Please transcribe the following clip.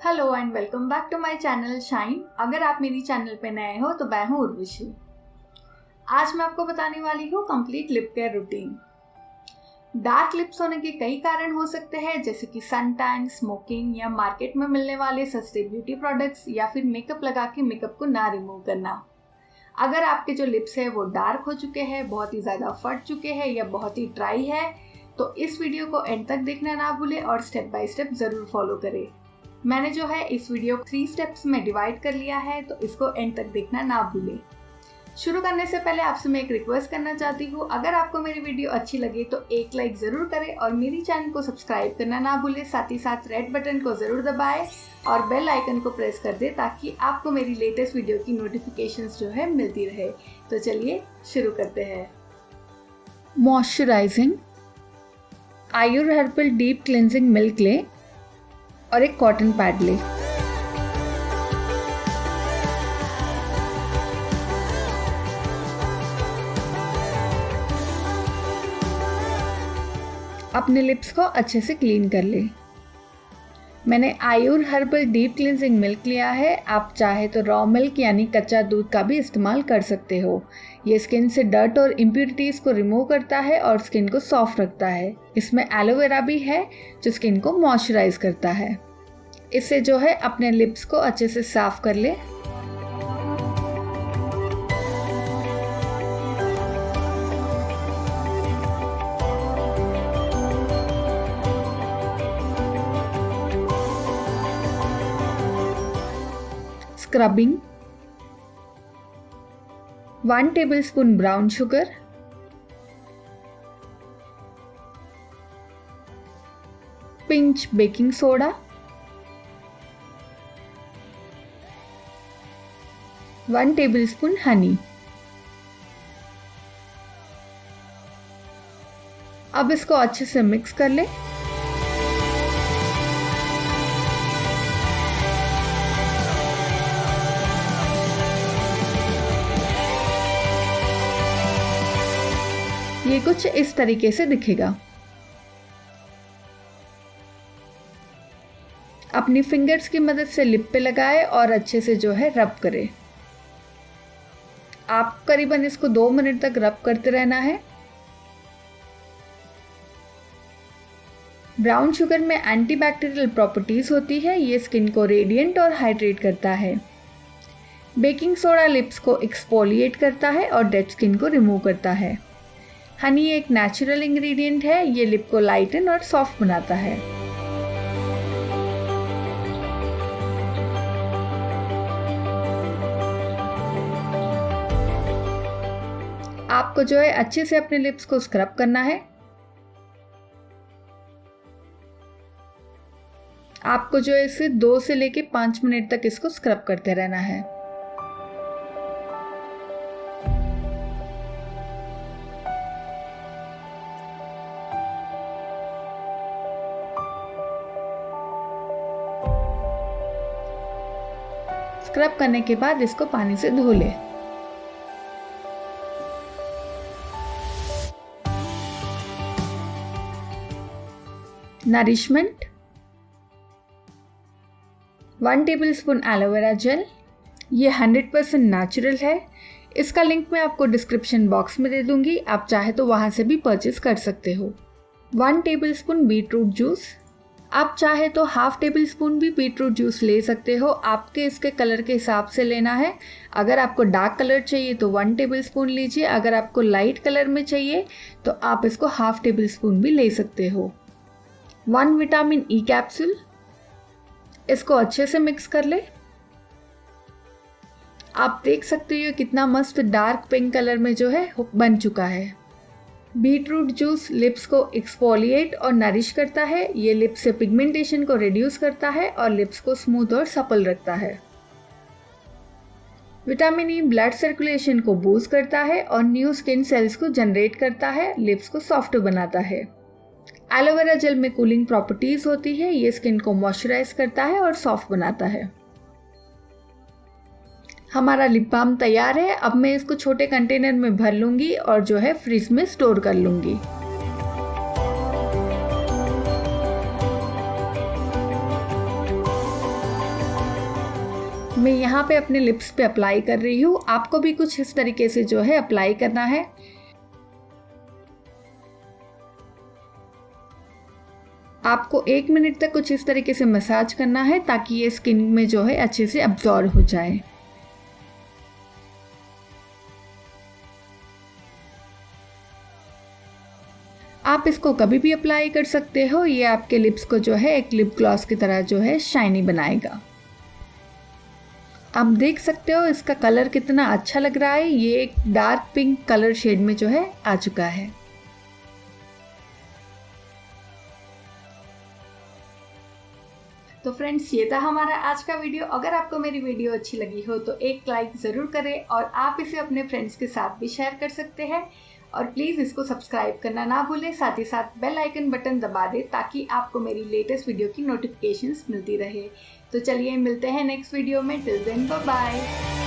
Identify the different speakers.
Speaker 1: Hello and welcome back to my channel shine. अगर आप मेरी चैनल पे नए हो तो मैं हूँ उर्वशी। आज मैं आपको बताने वाली हूँ complete lip care routine. Dark lips होने के कई कारण हो सकते हैं, जैसे कि सन टैन, स्मोकिंग या मार्केट में मिलने वाले सस्ते ब्यूटी प्रोडक्ट्स या फिर मेकअप लगा के मेकअप को ना रिमूव करना। अगर आपके जो लिप्स है वो डार्क हो चुके हैं, बहुत ही ज़्यादा फट चुके हैं या बहुत ही ड्राई है, तो इस वीडियो को एंड तक देखना ना भूलें और स्टेप बाय स्टेप ज़रूर फॉलो करें। मैंने जो है इस वीडियो को 3 स्टेप्स में डिवाइड कर लिया है, तो इसको एंड तक देखना ना भूलें। शुरू करने से पहले आपसे मैं एक रिक्वेस्ट करना चाहती हूँ, अगर आपको मेरी वीडियो अच्छी लगे तो एक लाइक ज़रूर करें और मेरी चैनल को सब्सक्राइब करना ना भूलें। साथ ही साथ रेड बटन को ज़रूर दबाएं और बेल आइकन को प्रेस कर दें ताकि आपको मेरी लेटेस्ट वीडियो की नोटिफिकेशंस जो है मिलती रहे। तो चलिए शुरू करते हैं। Moisturising Ayur herbal deep cleansing milk लें और एक कॉटन पैड लें। अपने लिप्स को अच्छे से क्लीन कर लें। मैंने आयुर हर्बल डीप क्लिनजिंग मिल्क लिया है। आप चाहे तो रॉ मिल्क यानी कच्चा दूध का भी इस्तेमाल कर सकते हो। ये स्किन से डर्ट और इम्प्यूरिटीज़ को रिमूव करता है और स्किन को सॉफ्ट रखता है। इसमें एलोवेरा भी है जो स्किन को मॉइस्चराइज करता है। इससे जो है अपने लिप्स को अच्छे से साफ कर ले। Scrubbing 1 tablespoon brown sugar, pinch baking soda, 1 tablespoon Honey. अब इसको अच्छे से मिक्स कर लें। ये कुछ इस तरीके से दिखेगा। अपनी फिंगर्स की मदद से लिप पे लगाएं और अच्छे से जो है रब करें। आप करीबन इसको 2 मिनट तक रब करते रहना है। ब्राउन शुगर में एंटीबैक्टीरियल प्रॉपर्टीज होती है। ये स्किन को रेडिएंट और हाइड्रेट करता है। बेकिंग सोडा लिप्स को एक्सफोलिएट करता है और डेड स्किन को रिमूव करता है। हनी एक नेचुरल इंग्रेडिएंट है। ये लिप को लाइटन और सॉफ्ट बनाता है। आपको जो है अच्छे से अपने लिप्स को स्क्रब करना है। आपको जो है इसे 2 से लेके 5 मिनट तक इसको स्क्रब करते रहना है। स्क्रब करने के बाद इसको पानी से धो लें। Nourishment 1 tablespoon aloe vera gel. ये 100% नेचुरल है। इसका लिंक मैं आपको डिस्क्रिप्शन बॉक्स में दे दूंगी। आप चाहे तो वहाँ से भी परचेज कर सकते हो। 1 टेबलस्पून बीटरूट जूस। आप चाहे तो हाफ टेबल स्पून भी बीटरूट जूस ले सकते हो। आपके इसके कलर के हिसाब से लेना है। अगर आपको डार्क कलर चाहिए तो 1 टेबल स्पून लीजिए। अगर आपको लाइट कलर में चाहिए तो आप इसको हाफ टेबल स्पून भी ले सकते हो। 1 विटामिन ई कैप्सूल। इसको अच्छे से मिक्स कर ले। आप देख सकते हो कितना मस्त डार्क पिंक कलर में जो है बन चुका है। बीटरूट जूस लिप्स को एक्सफोलिएट और नरिश करता है। ये लिप्स से पिगमेंटेशन को रिड्यूस करता है और लिप्स को स्मूथ और सपल रखता है। विटामिन ई ब्लड सर्कुलेशन को बूस्ट करता है और न्यू स्किन सेल्स को जनरेट करता है। लिप्स को सॉफ्ट बनाता है। एलोवेरा जेल में कूलिंग प्रॉपर्टीज होती है। ये स्किन को मॉइस्चराइज करता है और सॉफ्ट बनाता है। हमारा लिप बाम तैयार है। अब मैं इसको छोटे कंटेनर में भर लूँगी और जो है फ्रिज में स्टोर कर लूँगी। मैं यहाँ पे अपने लिप्स पे अप्लाई कर रही हूँ। आपको भी कुछ इस तरीके से जो है अप्लाई करना है। आपको 1 मिनट तक कुछ इस तरीके से मसाज करना है ताकि ये स्किन में जो है अच्छे से अब्जॉर्ब हो जाए। आप इसको कभी भी अप्लाई कर सकते हो। ये आपके लिप्स को जो है एक लिप ग्लॉस की तरह जो है शाइनी बनाएगा। आप देख सकते हो इसका कलर कितना अच्छा लग रहा है। ये एक डार्क पिंक कलर शेड में जो है आ चुका है। तो फ्रेंड्स, ये था हमारा आज का वीडियो। अगर आपको मेरी वीडियो अच्छी लगी हो तो एक लाइक ज़रूर करें और आप इसे अपने फ्रेंड्स के साथ भी शेयर कर सकते हैं। और प्लीज़ इसको सब्सक्राइब करना ना भूलें। साथ ही साथ बेल आइकन बटन दबा दें ताकि आपको मेरी लेटेस्ट वीडियो की नोटिफिकेशंस मिलती रहे। तो चलिए मिलते हैं नेक्स्ट वीडियो में। Till then bye bye.